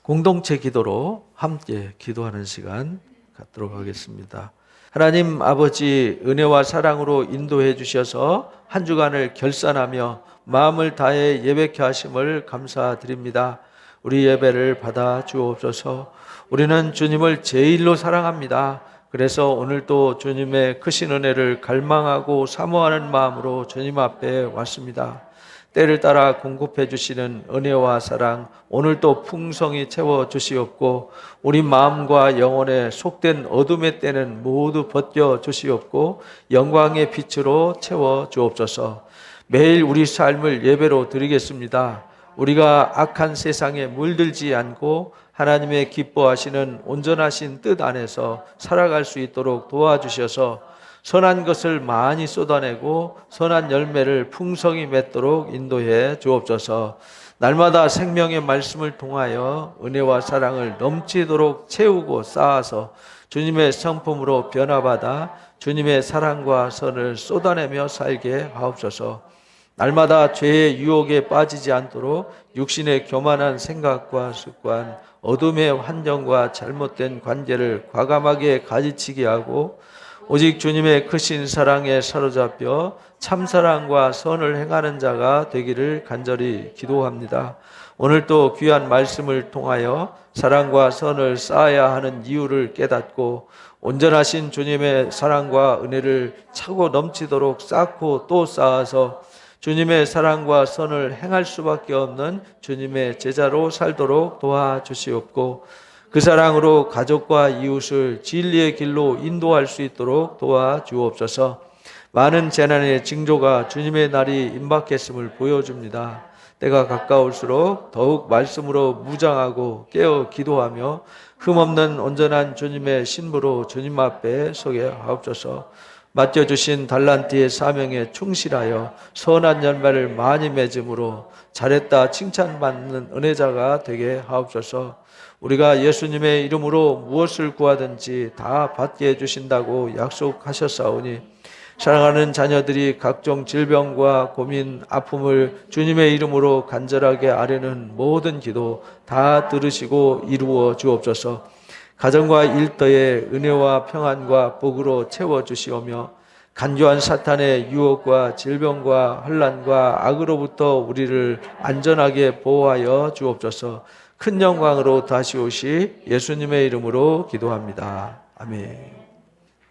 공동체 기도로 함께 기도하는 시간 갖도록 하겠습니다. 하나님 아버지, 은혜와 사랑으로 인도해 주셔서 한 주간을 결산하며 마음을 다해 예배케 하심을 감사드립니다. 우리 예배를 받아 주옵소서. 우리는 주님을 제일로 사랑합니다. 그래서 오늘도 주님의 크신 은혜를 갈망하고 사모하는 마음으로 주님 앞에 왔습니다. 때를 따라 공급해 주시는 은혜와 사랑, 오늘도 풍성히 채워 주시옵고, 우리 마음과 영혼에 속된 어둠의 때는 모두 벗겨 주시옵고, 영광의 빛으로 채워 주옵소서. 매일 우리 삶을 예배로 드리겠습니다. 우리가 악한 세상에 물들지 않고 하나님의 기뻐하시는 온전하신 뜻 안에서 살아갈 수 있도록 도와주셔서 선한 것을 많이 쏟아내고 선한 열매를 풍성히 맺도록 인도해 주옵소서. 날마다 생명의 말씀을 통하여 은혜와 사랑을 넘치도록 채우고 쌓아서 주님의 성품으로 변화받아 주님의 사랑과 선을 쏟아내며 살게 하옵소서. 날마다 죄의 유혹에 빠지지 않도록 육신의 교만한 생각과 습관, 어둠의 환경과 잘못된 관계를 과감하게 가지치게 하고 오직 주님의 크신 사랑에 사로잡혀 참사랑과 선을 행하는 자가 되기를 간절히 기도합니다. 오늘도 귀한 말씀을 통하여 사랑과 선을 쌓아야 하는 이유를 깨닫고 온전하신 주님의 사랑과 은혜를 차고 넘치도록 쌓고 또 쌓아서 주님의 사랑과 선을 행할 수밖에 없는 주님의 제자로 살도록 도와주시옵고, 그 사랑으로 가족과 이웃을 진리의 길로 인도할 수 있도록 도와주옵소서. 많은 재난의 징조가 주님의 날이 임박했음을 보여줍니다. 때가 가까울수록 더욱 말씀으로 무장하고 깨어 기도하며 흠없는 온전한 주님의 신부로 주님 앞에 서게 하옵소서. 맡겨주신 달란트의 사명에 충실하여 선한 열매를 많이 맺음으로 잘했다 칭찬받는 은혜자가 되게 하옵소서. 우리가 예수님의 이름으로 무엇을 구하든지 다 받게 해주신다고 약속하셨사오니 사랑하는 자녀들이 각종 질병과 고민, 아픔을 주님의 이름으로 간절하게 아뢰는 모든 기도 다 들으시고 이루어 주옵소서. 가정과 일터에 은혜와 평안과 복으로 채워주시오며 간교한 사탄의 유혹과 질병과 환난과 악으로부터 우리를 안전하게 보호하여 주옵소서. 큰 영광으로 다시 오시 예수님의 이름으로 기도합니다. 아멘.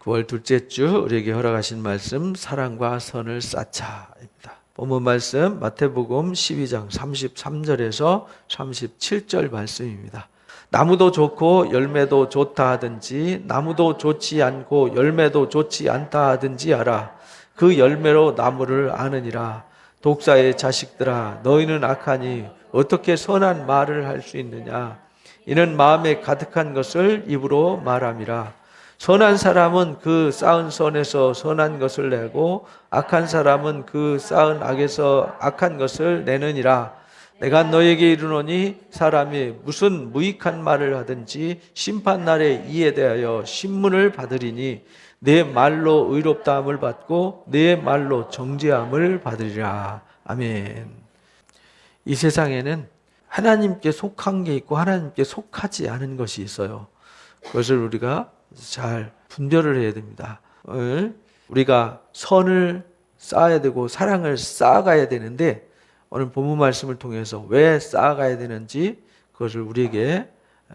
9월 둘째 주 우리에게 허락하신 말씀, 사랑과 선을 쌓자입니다. 본문 말씀 마태복음 12장 33절에서 37절 말씀입니다. 나무도 좋고 열매도 좋다 하든지 나무도 좋지 않고 열매도 좋지 않다 하든지 알아. 그 열매로 나무를 아느니라. 독사의 자식들아, 너희는 악하니 어떻게 선한 말을 할 수 있느냐. 이는 마음에 가득한 것을 입으로 말함이라. 선한 사람은 그 쌓은 선에서 선한 것을 내고 악한 사람은 그 쌓은 악에서 악한 것을 내느니라. 내가 너에게 이르노니 사람이 무슨 무익한 말을 하든지 심판날에 이에 대하여 신문을 받으리니 내 말로 의롭다함을 받고 내 말로 정죄함을 받으리라. 아멘. 이 세상에는 하나님께 속한 게 있고 하나님께 속하지 않은 것이 있어요. 그것을 우리가 잘 분별을 해야 됩니다. 우리가 선을 쌓아야 되고 사랑을 쌓아가야 되는데 오늘 본문 말씀을 통해서 왜 쌓아가야 되는지 그것을 우리에게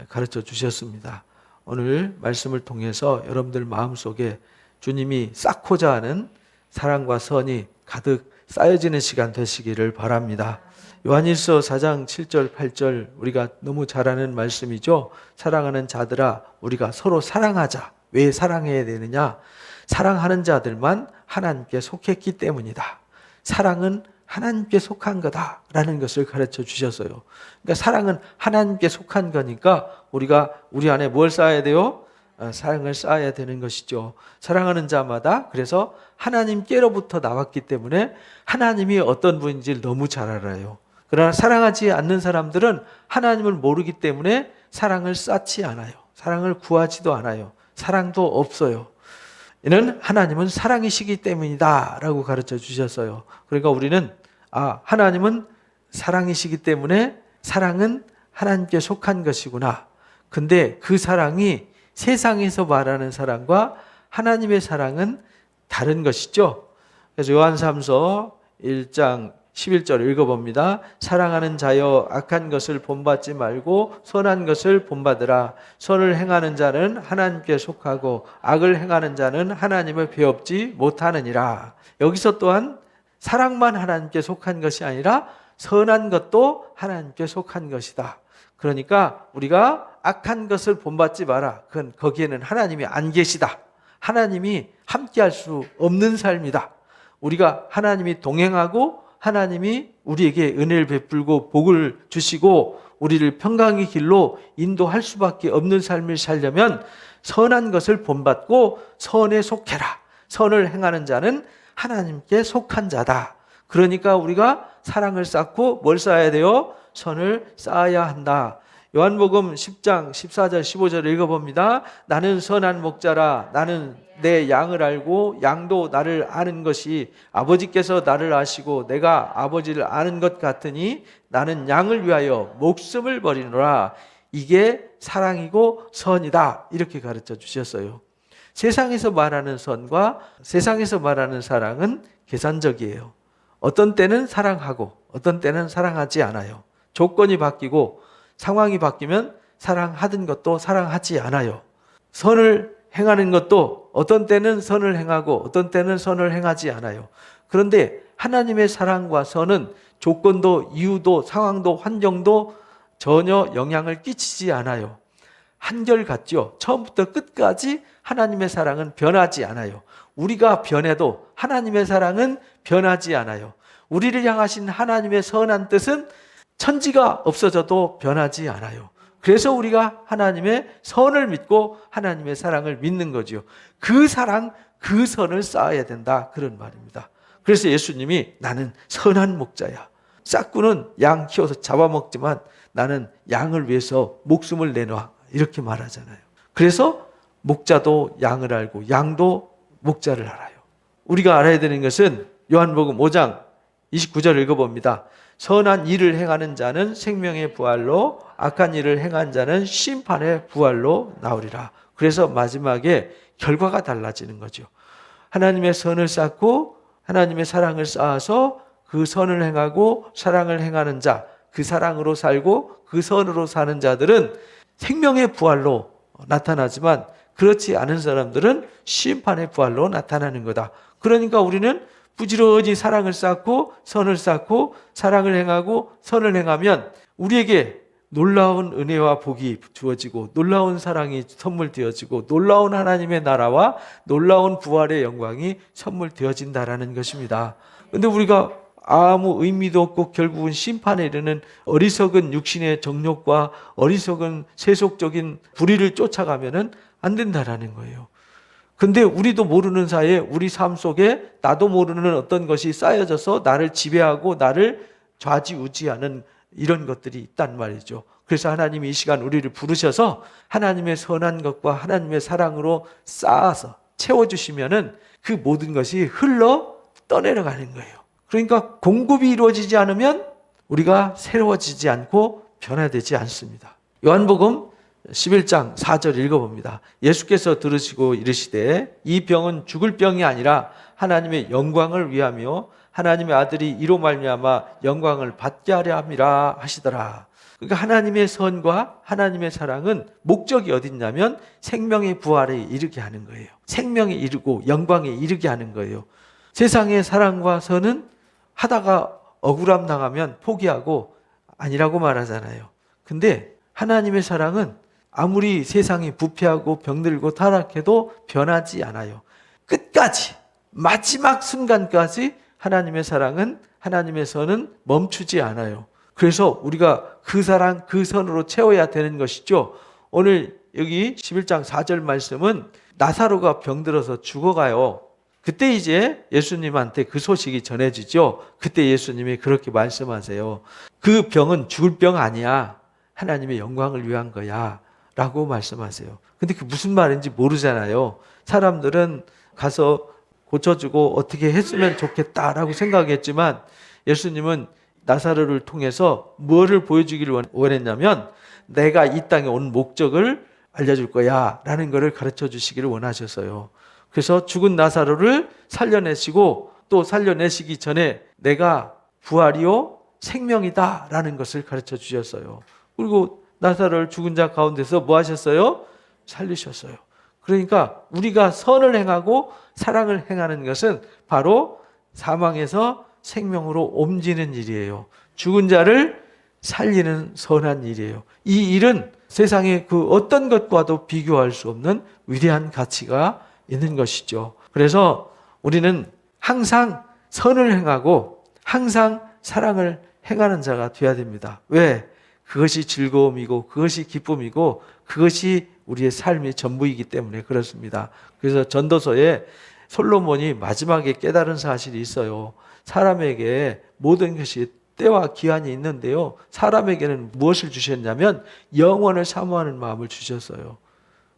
가르쳐 주셨습니다. 오늘 말씀을 통해서 여러분들 마음속에 주님이 쌓고자 하는 사랑과 선이 가득 쌓여지는 시간 되시기를 바랍니다. 요한일서 4장 7절 8절 우리가 너무 잘 아는 말씀이죠. 사랑하는 자들아, 우리가 서로 사랑하자. 왜 사랑해야 되느냐? 사랑하는 자들만 하나님께 속했기 때문이다. 사랑은 하나님께 속한 거다라는 것을 가르쳐 주셨어요. 그러니까 사랑은 하나님께 속한 거니까 우리가 우리 안에 뭘 쌓아야 돼요? 사랑을 쌓아야 되는 것이죠. 사랑하는 자마다 그래서 하나님께로부터 나왔기 때문에 하나님이 어떤 분인지를 너무 잘 알아요. 그러나 사랑하지 않는 사람들은 하나님을 모르기 때문에 사랑을 쌓지 않아요. 사랑을 구하지도 않아요. 사랑도 없어요. 이는 하나님은 사랑이시기 때문이다 라고 가르쳐 주셨어요. 그러니까 우리는 하나님은 사랑이시기 때문에 사랑은 하나님께 속한 것이구나. 근데 그 사랑이 세상에서 말하는 사랑과 하나님의 사랑은 다른 것이죠. 그래서 요한3서 1장 11절 읽어봅니다. 사랑하는 자여 악한 것을 본받지 말고 선한 것을 본받으라. 선을 행하는 자는 하나님께 속하고 악을 행하는 자는 하나님을 배웁지 못하느니라. 여기서 또한 사랑만 하나님께 속한 것이 아니라 선한 것도 하나님께 속한 것이다. 그러니까 우리가 악한 것을 본받지 마라. 그건 거기에는 하나님이 안 계시다. 하나님이 함께할 수 없는 삶이다. 우리가 하나님이 동행하고 하나님이 우리에게 은혜를 베풀고 복을 주시고 우리를 평강의 길로 인도할 수밖에 없는 삶을 살려면 선한 것을 본받고 선에 속해라. 선을 행하는 자는 하나님께 속한 자다. 그러니까 우리가 사랑을 쌓고 뭘 쌓아야 돼요? 선을 쌓아야 한다. 요한복음 10장 14절 15절 읽어봅니다. 나는 선한 목자라. 나는 내 양을 알고 양도 나를 아는 것이 아버지께서 나를 아시고 내가 아버지를 아는 것 같으니 나는 양을 위하여 목숨을 버리노라. 이게 사랑이고 선이다. 이렇게 가르쳐 주셨어요. 세상에서 말하는 선과 세상에서 말하는 사랑은 계산적이에요. 어떤 때는 사랑하고 어떤 때는 사랑하지 않아요. 조건이 바뀌고 상황이 바뀌면 사랑하던 것도 사랑하지 않아요. 선을 행하는 것도 어떤 때는 선을 행하고 어떤 때는 선을 행하지 않아요. 그런데 하나님의 사랑과 선은 조건도 이유도 상황도 환경도 전혀 영향을 끼치지 않아요. 한결같죠. 처음부터 끝까지 하나님의 사랑은 변하지 않아요. 우리가 변해도 하나님의 사랑은 변하지 않아요. 우리를 향하신 하나님의 선한 뜻은 천지가 없어져도 변하지 않아요. 그래서 우리가 하나님의 선을 믿고 하나님의 사랑을 믿는 거죠. 그 사랑, 그 선을 쌓아야 된다. 그런 말입니다. 그래서 예수님이 나는 선한 목자야. 싹구는 양 키워서 잡아먹지만 나는 양을 위해서 목숨을 내놔. 이렇게 말하잖아요. 그래서 목자도 양을 알고 양도 목자를 알아요. 우리가 알아야 되는 것은 요한복음 5장 29절 읽어봅니다. 선한 일을 행하는 자는 생명의 부활로 악한 일을 행한 자는 심판의 부활로 나오리라. 그래서 마지막에 결과가 달라지는 거죠. 하나님의 선을 쌓고 하나님의 사랑을 쌓아서 그 선을 행하고 사랑을 행하는 자, 그 사랑으로 살고 그 선으로 사는 자들은 생명의 부활로 나타나지만 그렇지 않은 사람들은 심판의 부활로 나타나는 거다. 그러니까 우리는 부지런히 사랑을 쌓고 선을 쌓고 사랑을 행하고 선을 행하면 우리에게 놀라운 은혜와 복이 주어지고 놀라운 사랑이 선물되어지고 놀라운 하나님의 나라와 놀라운 부활의 영광이 선물되어진다라는 것입니다. 그런데 우리가 아무 의미도 없고 결국은 심판에 이르는 어리석은 육신의 정욕과 어리석은 세속적인 불의를 쫓아가면은 안 된다라는 거예요. 근데 우리도 모르는 사이에 우리 삶 속에 나도 모르는 어떤 것이 쌓여져서 나를 지배하고 나를 좌지우지하는 이런 것들이 있단 말이죠. 그래서 하나님이 이 시간 우리를 부르셔서 하나님의 선한 것과 하나님의 사랑으로 쌓아서 채워주시면은 그 모든 것이 흘러 떠내려가는 거예요. 그러니까 공급이 이루어지지 않으면 우리가 새로워지지 않고 변화되지 않습니다. 요한복음 11장 4절 읽어봅니다. 예수께서 들으시고 이르시되 이 병은 죽을 병이 아니라 하나님의 영광을 위하며 하나님의 아들이 이로 말미암아 영광을 받게 하려 함이라 하시더라. 그러니까 하나님의 선과 하나님의 사랑은 목적이 어딨냐면 생명의 부활에 이르게 하는 거예요. 생명에 이르고 영광에 이르게 하는 거예요. 세상의 사랑과 선은 하다가 억울함 당하면 포기하고 아니라고 말하잖아요. 근데 하나님의 사랑은 아무리 세상이 부패하고 병들고 타락해도 변하지 않아요. 끝까지 마지막 순간까지 하나님의 사랑은 하나님의 선은 멈추지 않아요. 그래서 우리가 그 사랑 그 선으로 채워야 되는 것이죠. 오늘 여기 11장 4절 말씀은 나사로가 병들어서 죽어가요. 그때 이제 예수님한테 그 소식이 전해지죠. 그때 예수님이 그렇게 말씀하세요. 그 병은 죽을 병 아니야. 하나님의 영광을 위한 거야. 라고 말씀하세요. 근데 그 무슨 말인지 모르잖아요. 사람들은 가서 고쳐주고 어떻게 했으면 좋겠다라고 생각했지만 예수님은 나사로를 통해서 뭐를 보여주기를 원했냐면 내가 이 땅에 온 목적을 알려줄 거야 라는 것을 가르쳐 주시기를 원하셨어요. 그래서 죽은 나사로를 살려내시고 또 살려내시기 전에 내가 부활이요 생명이다 라는 것을 가르쳐 주셨어요. 그리고 나사로를 죽은 자 가운데서 뭐 하셨어요? 살리셨어요. 그러니까 우리가 선을 행하고 사랑을 행하는 것은 바로 사망에서 생명으로 옮기는 일이에요. 죽은 자를 살리는 선한 일이에요. 이 일은 세상의 그 어떤 것과도 비교할 수 없는 위대한 가치가 있는 것이죠. 그래서 우리는 항상 선을 행하고 항상 사랑을 행하는 자가 되어야 됩니다. 왜? 그것이 즐거움이고 그것이 기쁨이고 그것이 우리의 삶의 전부이기 때문에 그렇습니다. 그래서 전도서에 솔로몬이 마지막에 깨달은 사실이 있어요. 사람에게 모든 것이 때와 기한이 있는데요. 사람에게는 무엇을 주셨냐면 영원을 사모하는 마음을 주셨어요.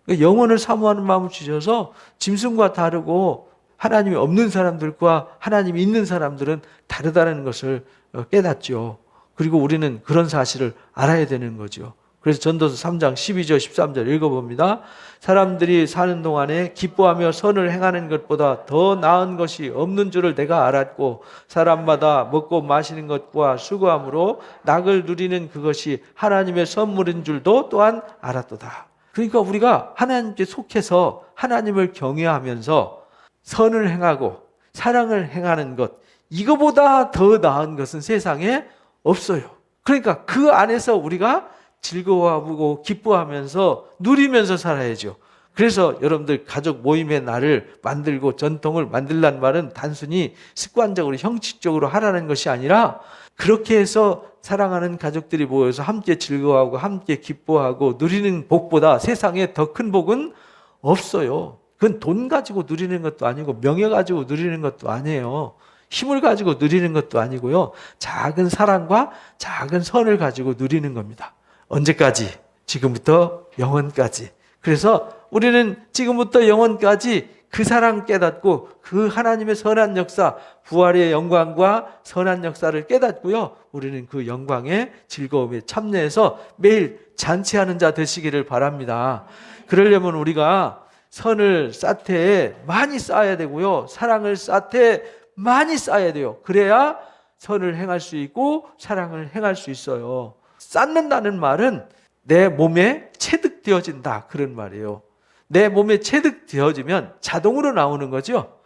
영원을 사모하는 마음을 주셔서 짐승과 다르고 하나님이 없는 사람들과 하나님이 있는 사람들은 다르다는 것을 깨닫죠. 그리고 우리는 그런 사실을 알아야 되는 거죠. 그래서 전도서 3장 12절 13절 읽어봅니다. 사람들이 사는 동안에 기뻐하며 선을 행하는 것보다 더 나은 것이 없는 줄을 내가 알았고 사람마다 먹고 마시는 것과 수고함으로 낙을 누리는 그것이 하나님의 선물인 줄도 또한 알았도다. 그러니까 우리가 하나님께 속해서 하나님을 경외하면서 선을 행하고 사랑을 행하는 것, 이거보다 더 나은 것은 세상에 없어요. 그러니까 그 안에서 우리가 즐거워하고 기뻐하면서 누리면서 살아야죠. 그래서 여러분들 가족 모임의 날을 만들고 전통을 만들란 말은 단순히 습관적으로 형식적으로 하라는 것이 아니라 그렇게 해서 사랑하는 가족들이 모여서 함께 즐거워하고 함께 기뻐하고 누리는 복보다 세상에 더 큰 복은 없어요. 그건 돈 가지고 누리는 것도 아니고 명예 가지고 누리는 것도 아니에요. 힘을 가지고 누리는 것도 아니고요. 작은 사랑과 작은 선을 가지고 누리는 겁니다. 언제까지? 지금부터 영원까지. 그래서 우리는 지금부터 영원까지 그 사랑 깨닫고 그 하나님의 선한 역사, 부활의 영광과 선한 역사를 깨닫고요. 우리는 그 영광의 즐거움에 참여해서 매일 잔치하는 자 되시기를 바랍니다. 그러려면 우리가 선을 쌓되 많이 쌓아야 되고요. 사랑을 쌓되 많이 쌓아야 돼요. 그래야 선을 행할 수 있고 사랑을 행할 수 있어요. 쌓는다는 말은 내 몸에 체득되어진다 그런 말이에요. 내 몸에 체득되어지면 자동으로 나오는 거죠.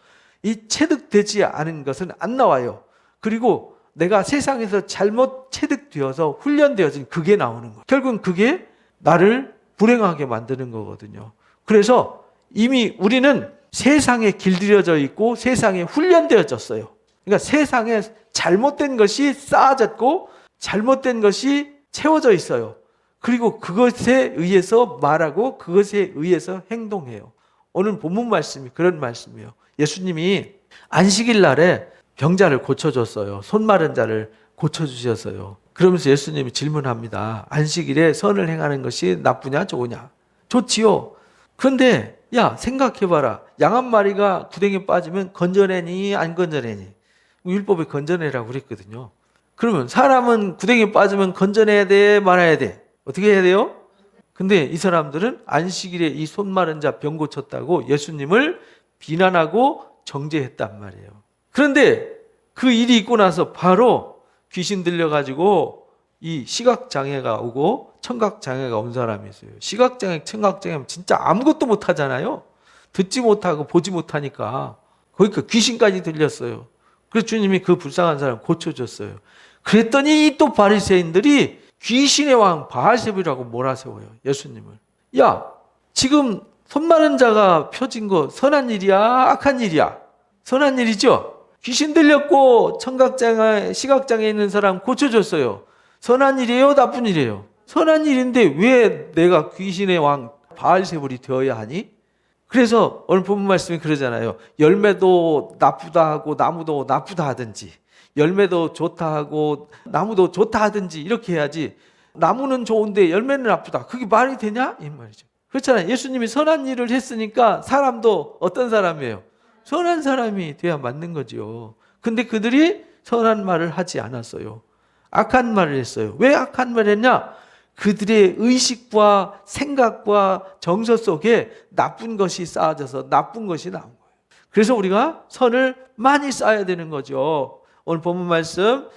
이 체득되지 않은 것은 안 나와요. 그리고 내가 세상에서 잘못 체득되어서 훈련되어진 그게 나오는 거예요. 결국은 그게 나를 불행하게 만드는 거거든요. 그래서 이미 우리는 세상에 길들여져 있고 세상에 훈련되어졌어요. 그러니까 세상에 잘못된 것이 쌓아졌고 잘못된 것이 채워져 있어요. 그리고 그것에 의해서 말하고 그것에 의해서 행동해요. 오늘 본문 말씀이 그런 말씀이에요. 예수님이 안식일 날에 병자를 고쳐줬어요. 손 마른 자를 고쳐주셨어요. 그러면서 예수님이 질문합니다. 안식일에 선을 행하는 것이 나쁘냐 좋으냐? 좋지요. 그런데 야 생각해봐라. 양 한 마리가 구덩이에 빠지면 건져내니 안 건져내니? 율법에 건져내라고 그랬거든요. 그러면 사람은 구덩이에 빠지면 건져내야 돼 말아야 돼? 어떻게 해야 돼요? 근데 이 사람들은 안식일에 이 손 마른 자 병 고쳤다고 예수님을 비난하고 정죄했단 말이에요. 그런데 그 일이 있고 나서 바로 귀신 들려가지고 이 시각장애가 오고 청각장애가 온 사람이 있어요. 시각장애, 청각장애면 진짜 아무것도 못하잖아요. 듣지 못하고 보지 못하니까. 그러니까 귀신까지 들렸어요. 그래서 주님이 그 불쌍한 사람 고쳐줬어요. 그랬더니 또 바리새인들이 귀신의 왕 바알세불이라고 몰아세워요. 예수님을. 야, 지금 손 마른 자가 펴진 거 선한 일이야? 악한 일이야? 선한 일이죠? 귀신 들렸고 청각장애, 시각장애 있는 사람 고쳐줬어요. 선한 일이에요? 나쁜 일이에요? 선한 일인데 왜 내가 귀신의 왕 바알세불이 되어야 하니? 그래서 오늘 본문 말씀이 그러잖아요. 열매도 나쁘다 하고 나무도 나쁘다 하든지 열매도 좋다 하고 나무도 좋다 하든지 이렇게 해야지 나무는 좋은데 열매는 나쁘다. 그게 말이 되냐? 이 말이죠. 그렇잖아요. 예수님이 선한 일을 했으니까 사람도 어떤 사람이에요? 선한 사람이 돼야 맞는 거죠. 근데 그들이 선한 말을 하지 않았어요. 악한 말을 했어요. 왜 악한 말을 했냐? 그들의 의식과 생각과 정서 속에 나쁜 것이 쌓아져서 나쁜 것이 나온 거예요. 그래서 우리가 선을 많이 쌓아야 되는 거죠. 오늘 본문 말씀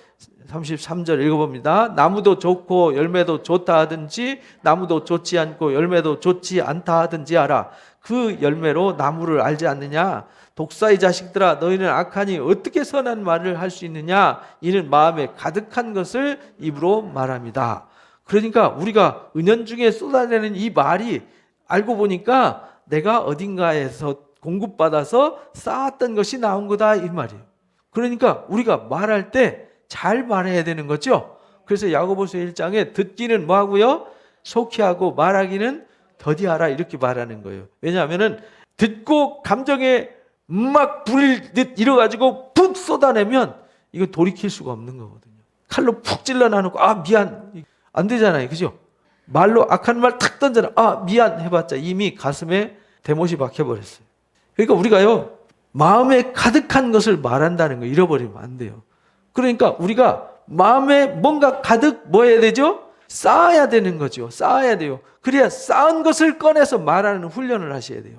33절 읽어봅니다. 나무도 좋고 열매도 좋다 하든지 나무도 좋지 않고 열매도 좋지 않다 하든지 알아. 그 열매로 나무를 알지 않느냐? 독사의 자식들아, 너희는 악하니 어떻게 선한 말을 할 수 있느냐? 이는 마음에 가득한 것을 입으로 말합니다. 그러니까 우리가 은연중에 쏟아내는 이 말이 알고 보니까 내가 어딘가에서 공급받아서 쌓았던 것이 나온 거다 이 말이에요. 그러니까 우리가 말할 때 잘 말해야 되는 거죠. 그래서 야고보서 1장에 듣기는 뭐하고요? 속히 하고 말하기는 더디하라 이렇게 말하는 거예요. 왜냐하면 듣고 감정에 막 불을 일어가지고 푹 쏟아내면 이거 돌이킬 수가 없는 거거든요. 칼로 푹 찔러 나누고 미안 안 되잖아요. 그죠? 말로 악한 말 탁 던져라. 미안 해봤자 이미 가슴에 대못이 박혀버렸어요. 그러니까 우리가요 마음에 가득한 것을 말한다는 거 잃어버리면 안 돼요. 그러니까 우리가 마음에 뭔가 가득 뭐 해야 되죠? 쌓아야 되는 거죠. 쌓아야 돼요. 그래야 쌓은 것을 꺼내서 말하는 훈련을 하셔야 돼요.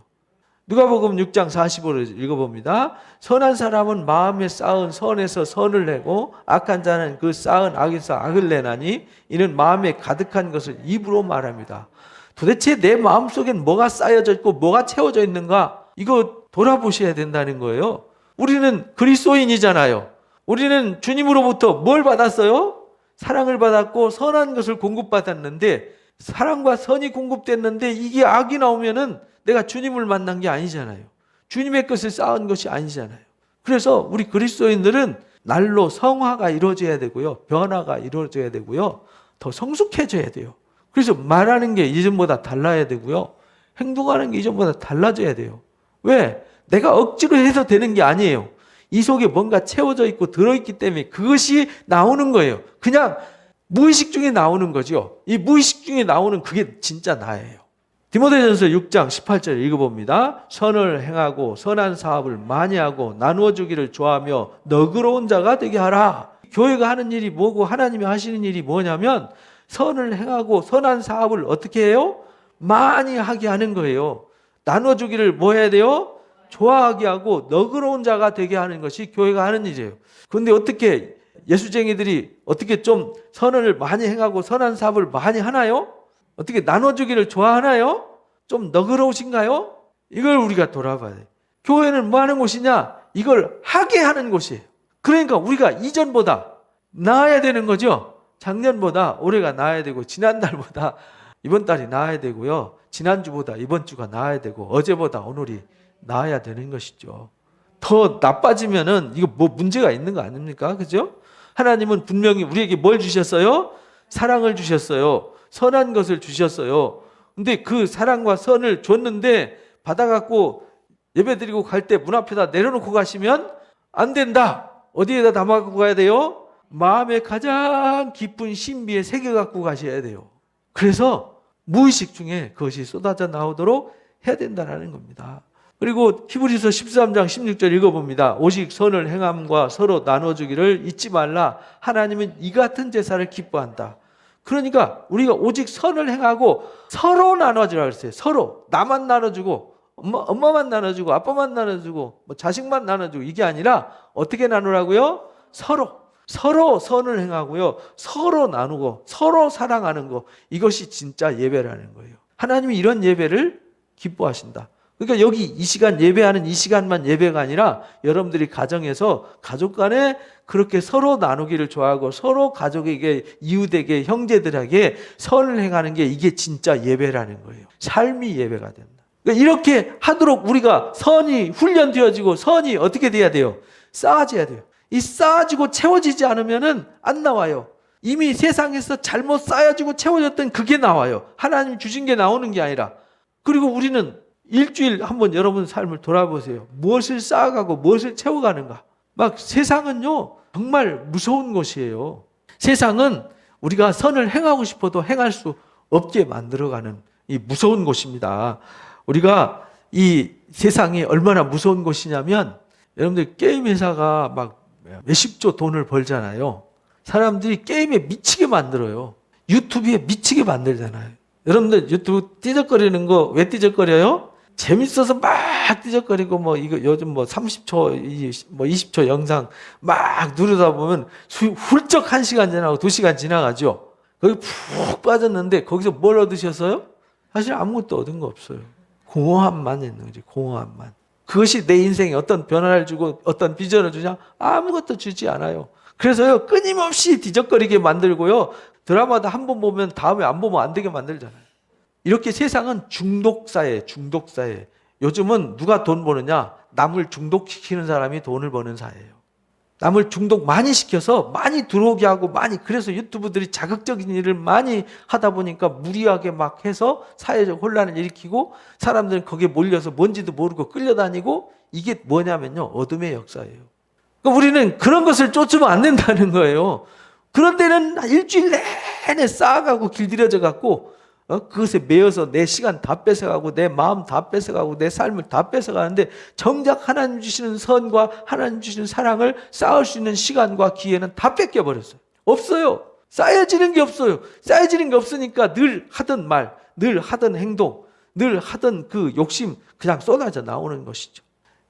누가복음 6장 45를 읽어봅니다. 선한 사람은 마음에 쌓은 선에서 선을 내고 악한 자는 그 쌓은 악에서 악을 내나니 이는 마음에 가득한 것을 입으로 말합니다. 도대체 내 마음속엔 뭐가 쌓여져 있고 뭐가 채워져 있는가? 이거 돌아보셔야 된다는 거예요. 우리는 그리스도인이잖아요. 우리는 주님으로부터 뭘 받았어요? 사랑을 받았고 선한 것을 공급받았는데 사랑과 선이 공급됐는데 이게 악이 나오면은 내가 주님을 만난 게 아니잖아요. 주님의 것을 쌓은 것이 아니잖아요. 그래서 우리 그리스도인들은 날로 성화가 이루어져야 되고요. 변화가 이루어져야 되고요. 더 성숙해져야 돼요. 그래서 말하는 게 이전보다 달라야 되고요. 행동하는 게 이전보다 달라져야 돼요. 왜? 내가 억지로 해서 되는 게 아니에요. 이 속에 뭔가 채워져 있고 들어있기 때문에 그것이 나오는 거예요. 그냥 무의식 중에 나오는 거죠. 이 무의식 중에 나오는 그게 진짜 나예요. 디모데전서 6장 18절 읽어봅니다. 선을 행하고 선한 사업을 많이 하고 나누어 주기를 좋아하며 너그러운 자가 되게 하라. 교회가 하는 일이 뭐고 하나님이 하시는 일이 뭐냐면 선을 행하고 선한 사업을 어떻게 해요? 많이 하게 하는 거예요. 나누어 주기를 뭐 해야 돼요? 좋아하게 하고 너그러운 자가 되게 하는 것이 교회가 하는 일이에요. 그런데 어떻게 예수쟁이들이 어떻게 좀 선을 많이 행하고 선한 사업을 많이 하나요? 어떻게 나눠주기를 좋아하나요? 좀 너그러우신가요? 이걸 우리가 돌아봐야 돼요. 교회는 뭐 하는 곳이냐? 이걸 하게 하는 곳이에요. 그러니까 우리가 이전보다 나아야 되는 거죠. 작년보다 올해가 나아야 되고 지난달보다 이번 달이 나아야 되고요. 지난주보다 이번 주가 나아야 되고 어제보다 오늘이 나아야 되는 것이죠. 더 나빠지면은 이거 뭐 문제가 있는 거 아닙니까? 그죠? 하나님은 분명히 우리에게 뭘 주셨어요? 사랑을 주셨어요. 선한 것을 주셨어요. 근데 그 사랑과 선을 줬는데 받아갖고 예배드리고 갈 때 문 앞에다 내려놓고 가시면 안 된다. 어디에다 담아갖고 가야 돼요? 마음에 가장 깊은 신비에 새겨갖고 가셔야 돼요. 그래서 무의식 중에 그것이 쏟아져 나오도록 해야 된다는 겁니다. 그리고 히브리서 13장 16절 읽어봅니다. 오직 선을 행함과 서로 나눠주기를 잊지 말라. 하나님은 이 같은 제사를 기뻐한다. 그러니까 우리가 오직 선을 행하고 서로 나눠주라 그랬어요. 서로. 나만 나눠주고 엄마만 나눠주고 아빠만 나눠주고 자식만 나눠주고 이게 아니라 어떻게 나누라고요? 서로 선을 행하고요. 서로 나누고 서로 사랑하는 거. 이것이 진짜 예배라는 거예요. 하나님이 이런 예배를 기뻐하신다. 그러니까 여기 이 시간 예배하는 이 시간만 예배가 아니라 여러분들이 가정에서 가족 간에 그렇게 서로 나누기를 좋아하고 서로 가족에게 이웃에게 형제들에게 선을 행하는 게 이게 진짜 예배라는 거예요. 삶이 예배가 된다. 그러니까 이렇게 하도록 우리가 선이 훈련되어지고 선이 어떻게 돼야 돼요? 쌓아져야 돼요. 이 쌓아지고 채워지지 않으면은 안 나와요. 이미 세상에서 잘못 쌓여지고 채워졌던 그게 나와요. 하나님 주신 게 나오는 게 아니라. 그리고 우리는 일주일 한번 여러분 삶을 돌아보세요. 무엇을 쌓아가고 무엇을 채워가는가. 막 세상은요 정말 무서운 곳이에요. 세상은 우리가 선을 행하고 싶어도 행할 수 없게 만들어가는 이 무서운 곳입니다. 우리가 이 세상이 얼마나 무서운 곳이냐면 여러분들 게임 회사가 막 몇십조 돈을 벌잖아요. 사람들이 게임에 미치게 만들어요. 유튜브에 미치게 만들잖아요. 여러분들 유튜브 띠적거리는 거 왜 띠적거려요? 재밌어서 막 띠적거리고 뭐 이거 요즘 뭐 30초, 뭐 20초 영상 막 누르다 보면 훌쩍 1시간 지나고 2시간 지나가죠. 거기 푹 빠졌는데 거기서 뭘 얻으셨어요? 사실 아무것도 얻은 거 없어요. 공허함만 있는 거지, 공허함만. 그것이 내 인생에 어떤 변화를 주고 어떤 비전을 주냐? 아무것도 주지 않아요. 그래서요, 끊임없이 뒤적거리게 만들고요, 드라마도 한 번 보면 다음에 안 보면 안 되게 만들잖아요. 이렇게 세상은 중독사회. 요즘은 누가 돈 버느냐? 남을 중독시키는 사람이 돈을 버는 사회예요. 남을 중독 많이 시켜서 많이 들어오게 하고 그래서 유튜브들이 자극적인 일을 많이 하다 보니까 무리하게 막 해서 사회적 혼란을 일으키고 사람들은 거기에 몰려서 뭔지도 모르고 끌려다니고, 이게 뭐냐면요, 어둠의 역사예요. 그러니까 우리는 그런 것을 쫓으면 안 된다는 거예요. 그런 데는 일주일 내내 쌓아가고 길들여져 갖고 그것에 매여서 내 시간 다 뺏어가고 내 마음 다 뺏어가고 내 삶을 다 뺏어가는데, 정작 하나님 주시는 선과 하나님 주시는 사랑을 쌓을 수 있는 시간과 기회는 다 뺏겨버렸어요. 없어요. 쌓여지는 게 없어요. 쌓여지는 게 없으니까 늘 하던 말, 늘 하던 행동, 늘 하던 그 욕심 그냥 쏟아져 나오는 것이죠.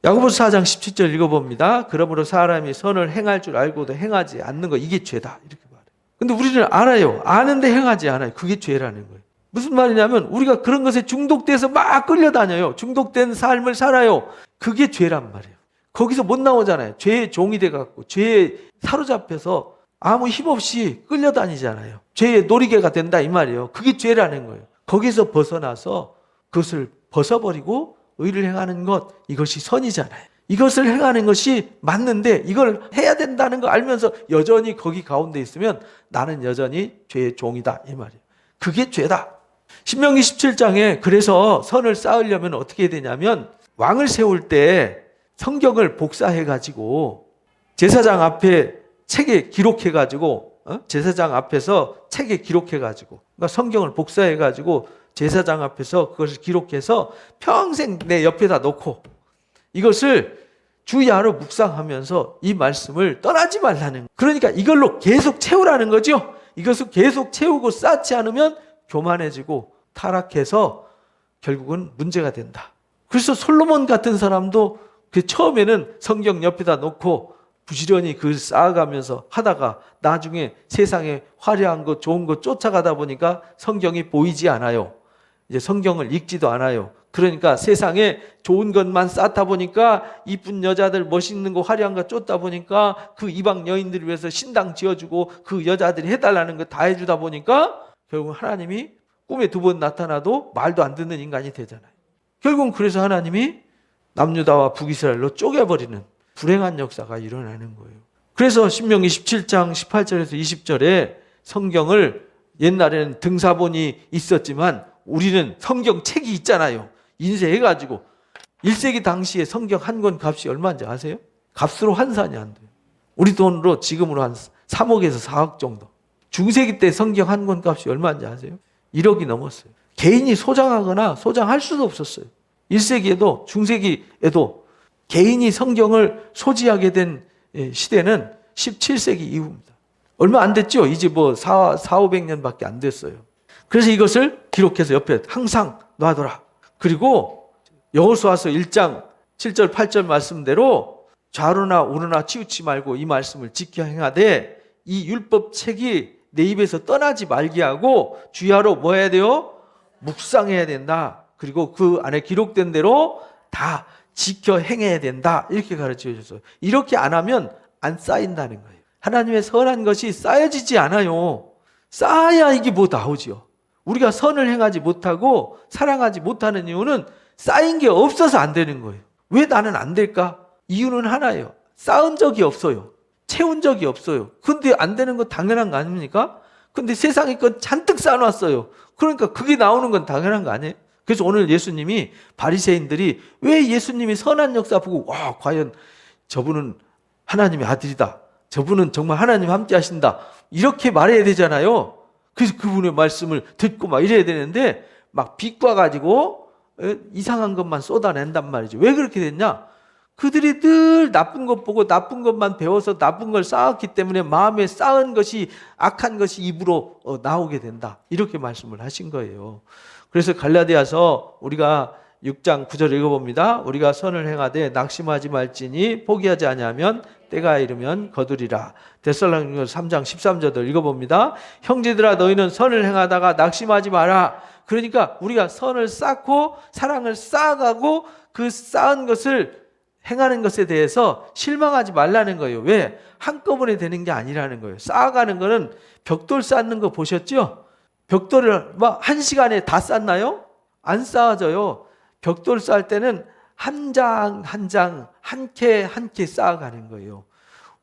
야고보서 4장 17절 읽어봅니다. 그러므로 사람이 선을 행할 줄 알고도 행하지 않는 거, 이게 죄다, 이렇게 말해요. 근데 우리는 알아요. 아는데 행하지 않아요. 그게 죄라는 거예요. 무슨 말이냐면 우리가 그런 것에 중독돼서 막 끌려다녀요. 중독된 삶을 살아요. 그게 죄란 말이에요. 거기서 못 나오잖아요. 죄의 종이 돼갖고 죄에 사로잡혀서 아무 힘없이 끌려다니잖아요. 죄의 놀이개가 된다 이 말이에요. 그게 죄라는 거예요. 거기서 벗어나서 그것을 벗어버리고 의를 행하는 것, 이것이 선이잖아요. 이것을 행하는 것이 맞는데 이걸 해야 된다는 거 알면서 여전히 거기 가운데 있으면 나는 여전히 죄의 종이다 이 말이에요. 그게 죄다. 신명기 17장에 그래서 선을 쌓으려면 어떻게 해야 되냐면, 왕을 세울 때 성경을 복사해가지고 제사장 앞에 책에 기록해가지고, 제사장 앞에서 책에 기록해가지고, 그러니까 성경을 복사해가지고 제사장 앞에서 그것을 기록해서 평생 내 옆에다 놓고 이것을 주야로 묵상하면서 이 말씀을 떠나지 말라는 거예요. 그러니까 이걸로 계속 채우라는 거죠. 이것을 계속 채우고 쌓지 않으면 교만해지고 타락해서 결국은 문제가 된다. 그래서 솔로몬 같은 사람도 그 처음에는 성경 옆에다 놓고 부지런히 그걸 쌓아가면서 하다가 나중에 세상에 화려한 것, 좋은 것 쫓아가다 보니까 성경이 보이지 않아요. 이제 성경을 읽지도 않아요. 그러니까 세상에 좋은 것만 쌓다 보니까 이쁜 여자들, 멋있는 거, 화려한 거 쫓다 보니까 그 이방 여인들을 위해서 신당 지어주고 그 여자들이 해달라는 거 다 해주다 보니까 결국 하나님이 꿈에 2번 나타나도 말도 안 듣는 인간이 되잖아요. 결국은 그래서 하나님이 남유다와 북이스라엘로 쪼개버리는 불행한 역사가 일어나는 거예요. 그래서 신명기 17장 18절에서 20절에 성경을, 옛날에는 등사본이 있었지만 우리는 성경책이 있잖아요. 인쇄해가지고. 1세기 당시에 성경 한 권 값이 얼마인지 아세요? 값으로 환산이 안 돼요. 우리 돈으로 지금으로 한 3억에서 4억 정도. 중세기 때 성경 한 권 값이 얼마인지 아세요? 1억이 넘었어요. 개인이 소장하거나 소장할 수도 없었어요. 1세기에도 중세기에도 개인이 성경을 소지하게 된 시대는 17세기 이후입니다. 얼마 안 됐죠? 이제 뭐 400~500년밖에 안 됐어요. 그래서 이것을 기록해서 옆에 항상 놔둬라. 그리고 여호수아서 1장 7절 8절 말씀대로 좌로나 우로나 치우치 말고 이 말씀을 지켜 행하되 이 율법책이 내 입에서 떠나지 말게 하고 주야로 뭐 해야 돼요? 묵상해야 된다. 그리고 그 안에 기록된 대로 다 지켜 행해야 된다. 이렇게 가르쳐 주셨어요. 이렇게 안 하면 안 쌓인다는 거예요. 하나님의 선한 것이 쌓여지지 않아요. 쌓아야 이게 뭐 나오죠. 우리가 선을 행하지 못하고 사랑하지 못하는 이유는 쌓인 게 없어서 안 되는 거예요. 왜 나는 안 될까? 이유는 하나예요. 쌓은 적이 없어요. 채운 적이 없어요. 근데 안 되는 건 당연한 거 아닙니까? 근데 세상에 건 잔뜩 쌓아놨어요. 그러니까 그게 나오는 건 당연한 거 아니에요? 그래서 오늘 예수님이, 바리새인들이 왜 예수님이 선한 역사 보고 와, 과연 저분은 하나님의 아들이다, 저분은 정말 하나님 함께 하신다, 이렇게 말해야 되잖아요. 그래서 그분의 말씀을 듣고 막 이래야 되는데 막 빛과 가지고 이상한 것만 쏟아낸단 말이죠. 왜 그렇게 됐냐? 그들이 늘 나쁜 것 보고 나쁜 것만 배워서 나쁜 걸 쌓았기 때문에 마음에 쌓은 것이 악한 것이 입으로 나오게 된다. 이렇게 말씀을 하신 거예요. 그래서 갈라디아서 우리가 6장 9절 읽어봅니다. 우리가 선을 행하되 낙심하지 말지니 포기하지 아니하면 때가 이르면 거두리라. 데살로니가서 3장 13절도 읽어봅니다. 형제들아 너희는 선을 행하다가 낙심하지 마라. 그러니까 우리가 선을 쌓고 사랑을 쌓아가고 그 쌓은 것을 행하는 것에 대해서 실망하지 말라는 거예요. 왜? 한꺼번에 되는 게 아니라는 거예요. 쌓아가는 거는 벽돌 쌓는 거 보셨죠? 벽돌을 막 1시간에 다 쌓나요? 안 쌓아져요. 벽돌 쌓을 때는 한 장 한 장, 한 캐 한 캐 쌓아가는 거예요.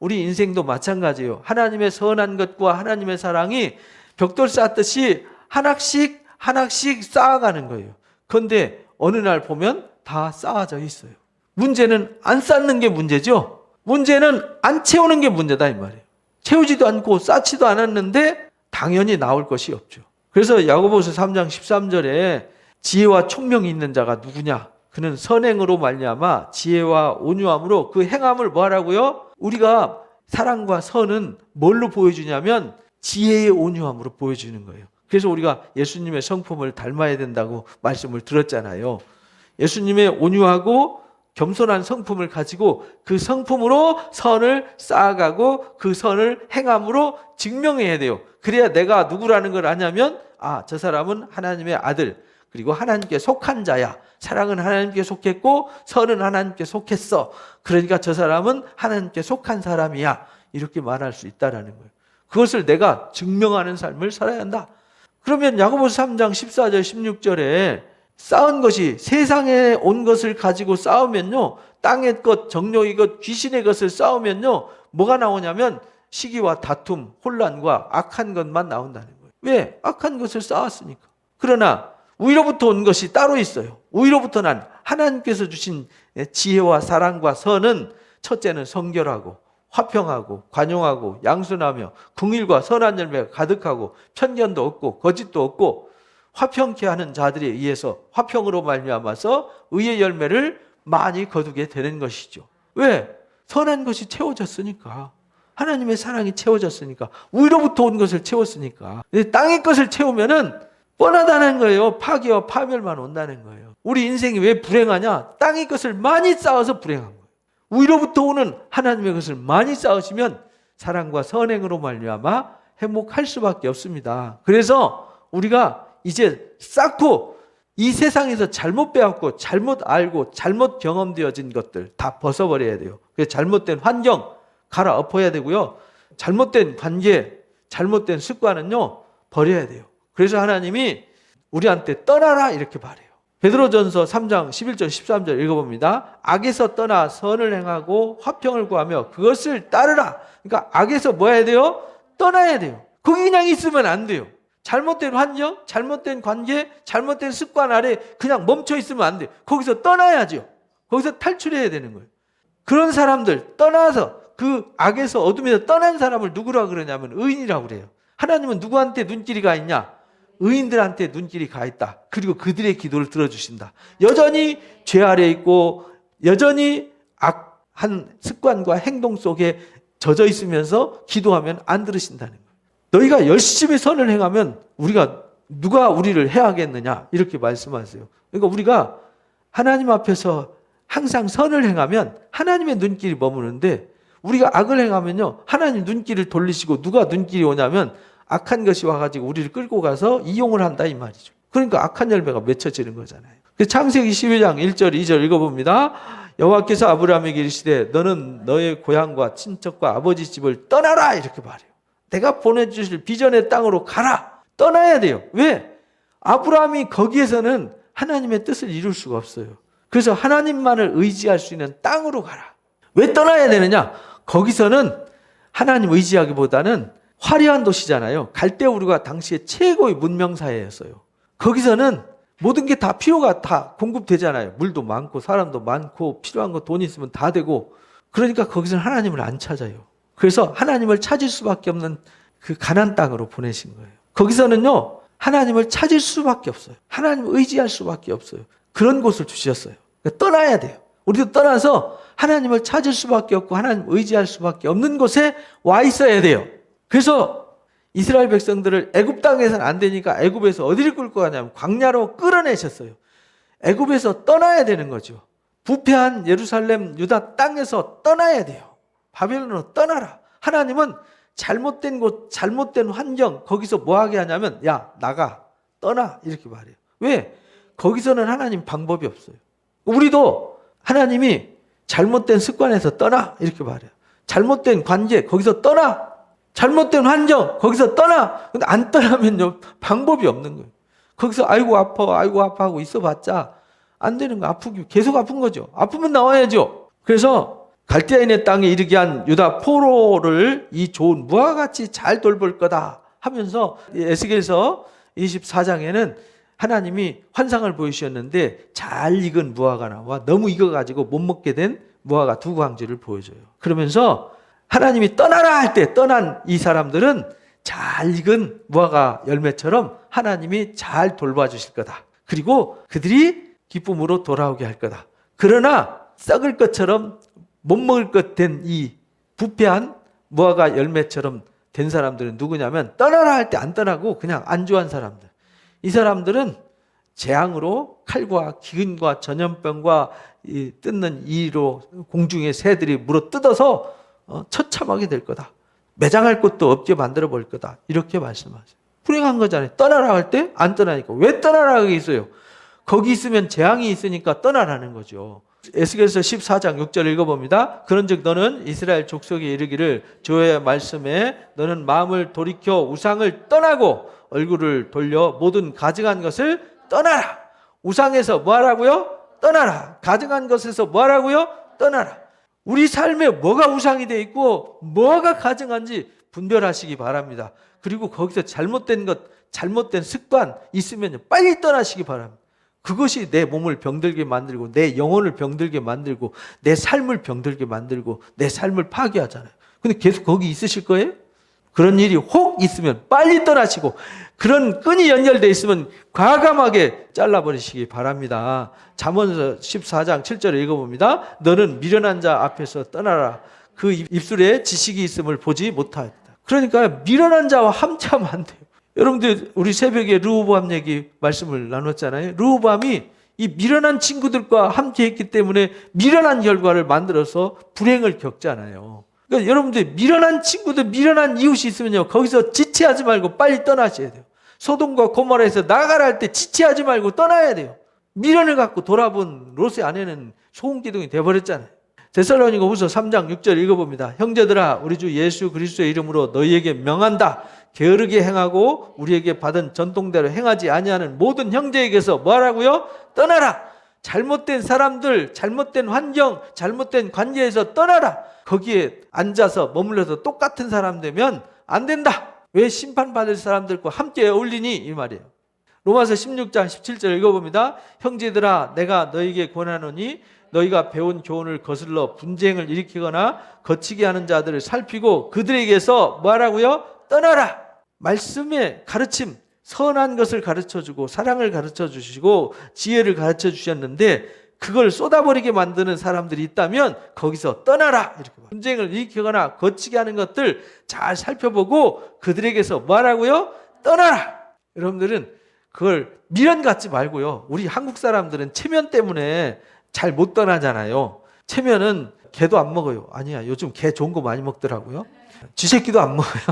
우리 인생도 마찬가지예요. 하나님의 선한 것과 하나님의 사랑이 벽돌 쌓듯이 하나씩 하나씩 쌓아가는 거예요. 그런데 어느 날 보면 다 쌓아져 있어요. 문제는 안 쌓는 게 문제죠. 문제는 안 채우는 게 문제다 이 말이에요. 채우지도 않고 쌓지도 않았는데 당연히 나올 것이 없죠. 그래서 야고보서 3장 13절에 지혜와 총명이 있는 자가 누구냐? 그는 선행으로 말미암아 지혜와 온유함으로 그 행함을 뭐 하라고요? 우리가 사랑과 선은 뭘로 보여주냐면 지혜의 온유함으로 보여주는 거예요. 그래서 우리가 예수님의 성품을 닮아야 된다고 말씀을 들었잖아요. 예수님의 온유하고 겸손한 성품을 가지고 그 성품으로 선을 쌓아가고 그 선을 행함으로 증명해야 돼요. 그래야 내가 누구라는 걸 아냐면 저 사람은 하나님의 아들 그리고 하나님께 속한 자야. 사랑은 하나님께 속했고 선은 하나님께 속했어. 그러니까 저 사람은 하나님께 속한 사람이야. 이렇게 말할 수 있다는 거예요. 그것을 내가 증명하는 삶을 살아야 한다. 그러면 야고보서 3장 14절 16절에 쌓은 것이 세상에 온 것을 가지고 쌓으면요. 땅의 것, 정욕의 것, 귀신의 것을 쌓으면요. 뭐가 나오냐면 시기와 다툼, 혼란과 악한 것만 나온다는 거예요. 왜? 악한 것을 쌓았으니까. 그러나 위로부터 온 것이 따로 있어요. 위로부터 난 하나님께서 주신 지혜와 사랑과 선은 첫째는 성결하고 화평하고 관용하고 양순하며 긍휼과 선한 열매가 가득하고 편견도 없고 거짓도 없고 화평케 하는 자들에 의해서 화평으로 말미암아서 의의 열매를 많이 거두게 되는 것이죠. 왜? 선한 것이 채워졌으니까. 하나님의 사랑이 채워졌으니까. 위로부터 온 것을 채웠으니까. 땅의 것을 채우면은 뻔하다는 거예요. 파괴와 파멸만 온다는 거예요. 우리 인생이 왜 불행하냐? 땅의 것을 많이 쌓아서 불행한 거예요. 위로부터 오는 하나님의 것을 많이 쌓으시면 사랑과 선행으로 말미암아 행복할 수밖에 없습니다. 그래서 우리가 이제 쌓고 이 세상에서 잘못 배웠고 잘못 알고 잘못 경험되어진 것들 다 벗어버려야 돼요. 그래서 잘못된 환경 갈아엎어야 되고요. 잘못된 관계, 잘못된 습관은요 버려야 돼요. 그래서 하나님이 우리한테 떠나라 이렇게 말해요. 베드로전서 3장 11절 13절 읽어봅니다. 악에서 떠나 선을 행하고 화평을 구하며 그것을 따르라. 그러니까 악에서 뭐 해야 돼요? 떠나야 돼요. 거기 그냥 있으면 안 돼요. 잘못된 환경, 잘못된 관계, 잘못된 습관 아래 그냥 멈춰 있으면 안 돼요. 거기서 떠나야죠. 거기서 탈출해야 되는 거예요. 그런 사람들 떠나서 그 악에서 어둠에서 떠난 사람을 누구라 그러냐면 의인이라고 그래요. 하나님은 누구한테 눈길이 가 있냐? 의인들한테 눈길이 가 있다. 그리고 그들의 기도를 들어주신다. 여전히 죄 아래 있고 여전히 악한 습관과 행동 속에 젖어 있으면서 기도하면 안 들으신다는 거예요. 너희가 열심히 선을 행하면 누가 우리를 해하겠느냐 이렇게 말씀하세요. 그러니까 우리가 하나님 앞에서 항상 선을 행하면 하나님의 눈길이 머무는데 우리가 악을 행하면요 하나님 눈길을 돌리시고 누가 눈길이 오냐면 악한 것이 와가지고 우리를 끌고 가서 이용을 한다 이 말이죠. 그러니까 악한 열매가 맺혀지는 거잖아요. 창세기 12장 1절 2절 읽어봅니다. 여호와께서 아브라함에게 이르시되 너는 너의 고향과 친척과 아버지 집을 떠나라 이렇게 말해요. 내가 보내주실 비전의 땅으로 가라. 떠나야 돼요. 왜? 아브라함이 거기에서는 하나님의 뜻을 이룰 수가 없어요. 그래서 하나님만을 의지할 수 있는 땅으로 가라. 왜 떠나야 되느냐? 거기서는 하나님 의지하기보다는 화려한 도시잖아요. 갈대우르가 당시에 최고의 문명사회였어요. 거기서는 모든 게 다 필요가 다 공급되잖아요. 물도 많고 사람도 많고 필요한 거 돈 있으면 다 되고 그러니까 거기서는 하나님을 안 찾아요. 그래서 하나님을 찾을 수밖에 없는 그 가나안 땅으로 보내신 거예요. 거기서는요 하나님을 찾을 수밖에 없어요. 하나님을 의지할 수밖에 없어요. 그런 곳을 주셨어요. 그러니까 떠나야 돼요. 우리도 떠나서 하나님을 찾을 수밖에 없고 하나님 의지할 수밖에 없는 곳에 와 있어야 돼요. 그래서 이스라엘 백성들을 애굽 땅에서는 안 되니까 애굽에서 어디를 끌고 가냐면 광야로 끌어내셨어요. 애굽에서 떠나야 되는 거죠. 부패한 예루살렘 유다 땅에서 떠나야 돼요. 바벨론으로 떠나라. 하나님은 잘못된 곳, 잘못된 환경, 거기서 뭐 하게 하냐면 야 나가, 떠나 이렇게 말해요. 왜? 거기서는 하나님 방법이 없어요. 우리도 하나님이 잘못된 습관에서 떠나 이렇게 말해요. 잘못된 관계 거기서 떠나, 잘못된 환경 거기서 떠나. 근데 안 떠나면요 방법이 없는 거예요. 거기서 아이고 아파 하고 있어봤자 안 되는 거. 아프기 계속 아픈 거죠. 아프면 나와야죠. 그래서 갈대아인의 땅에 이르게 한 유다 포로를 이 좋은 무화과 같이 잘 돌볼 거다 하면서 에스겔서 24장에는 하나님이 환상을 보이셨는데 잘 익은 무화과 나와 너무 익어가지고 못 먹게 된 무화과 두 광지를 보여줘요. 그러면서 하나님이 떠나라 할 때 떠난 이 사람들은 잘 익은 무화과 열매처럼 하나님이 잘 돌봐주실 거다. 그리고 그들이 기쁨으로 돌아오게 할 거다. 그러나 썩을 것처럼 못 먹을 것 된 이 부패한 무화과 열매처럼 된 사람들은 누구냐면 떠나라 할 때 안 떠나고 그냥 안주한 사람들. 이 사람들은 재앙으로 칼과 기근과 전염병과 이 뜯는 이로 공중의 새들이 물어 뜯어서 처참하게 될 거다. 매장할 곳도 없게 만들어 볼 거다. 이렇게 말씀하세요. 불행한 거잖아요. 떠나라 할 때 안 떠나니까. 왜 떠나라고 있어요? 거기 있으면 재앙이 있으니까 떠나라는 거죠. 에스겔서 14장 6절 읽어봅니다. 그런즉 너는 이스라엘 족속에 이르기를 주의 말씀에 너는 마음을 돌이켜 우상을 떠나고 얼굴을 돌려 모든 가증한 것을 떠나라. 우상에서 뭐 하라고요? 떠나라. 가증한 것에서 뭐 하라고요? 떠나라. 우리 삶에 뭐가 우상이 돼 있고 뭐가 가증한지 분별하시기 바랍니다. 그리고 거기서 잘못된 것, 잘못된 습관 있으면 빨리 떠나시기 바랍니다. 그것이 내 몸을 병들게 만들고 내 영혼을 병들게 만들고 내 삶을 병들게 만들고 내 삶을 파괴하잖아요. 근데 계속 거기 있으실 거예요? 그런 일이 혹 있으면 빨리 떠나시고 그런 끈이 연결되어 있으면 과감하게 잘라버리시기 바랍니다. 잠언서 14장 7절을 읽어봅니다. 너는 미련한 자 앞에서 떠나라. 그 입술에 지식이 있음을 보지 못하였다. 그러니까 미련한 자와 함께하면 안 돼요. 여러분들 우리 새벽에 르호보암 얘기 말씀을 나눴잖아요. 르호보암이 이 미련한 친구들과 함께 했기 때문에 미련한 결과를 만들어서 불행을 겪잖아요. 그러니까 여러분들 미련한 친구들, 미련한 이웃이 있으면요 거기서 지체하지 말고 빨리 떠나셔야 돼요. 소돔과 고모라에서 나가라 할 때 지체하지 말고 떠나야 돼요. 미련을 갖고 돌아본 롯의 아내는 소금기둥이 돼버렸잖아요. 데살로니가후서 3장 6절 읽어봅니다. 형제들아 우리 주 예수 그리스도의 이름으로 너희에게 명한다. 게으르게 행하고 우리에게 받은 전통대로 행하지 아니하는 모든 형제에게서 뭐하라고요? 떠나라. 잘못된 사람들, 잘못된 환경, 잘못된 관계에서 떠나라. 거기에 앉아서 머물러서 똑같은 사람 되면 안 된다. 왜 심판받을 사람들과 함께 어울리니? 이 말이에요. 로마서 16장 17절 읽어봅니다. 형제들아 내가 너희에게 권하노니 너희가 배운 교훈을 거슬러 분쟁을 일으키거나 거치게 하는 자들을 살피고 그들에게서 뭐하라고요? 떠나라. 말씀의 가르침, 선한 것을 가르쳐주고 사랑을 가르쳐주시고 지혜를 가르쳐주셨는데 그걸 쏟아버리게 만드는 사람들이 있다면 거기서 떠나라. 이렇게 분쟁을 일으키거나 거치게 하는 것들 잘 살펴보고 그들에게서 뭐하라고요? 떠나라. 여러분들은 그걸 미련 갖지 말고요. 우리 한국 사람들은 체면 때문에 잘 못 떠나잖아요. 체면은 개도 안 먹어요. 아니야, 요즘 개 좋은 거 많이 먹더라고요. 쥐새끼도 안 먹어요.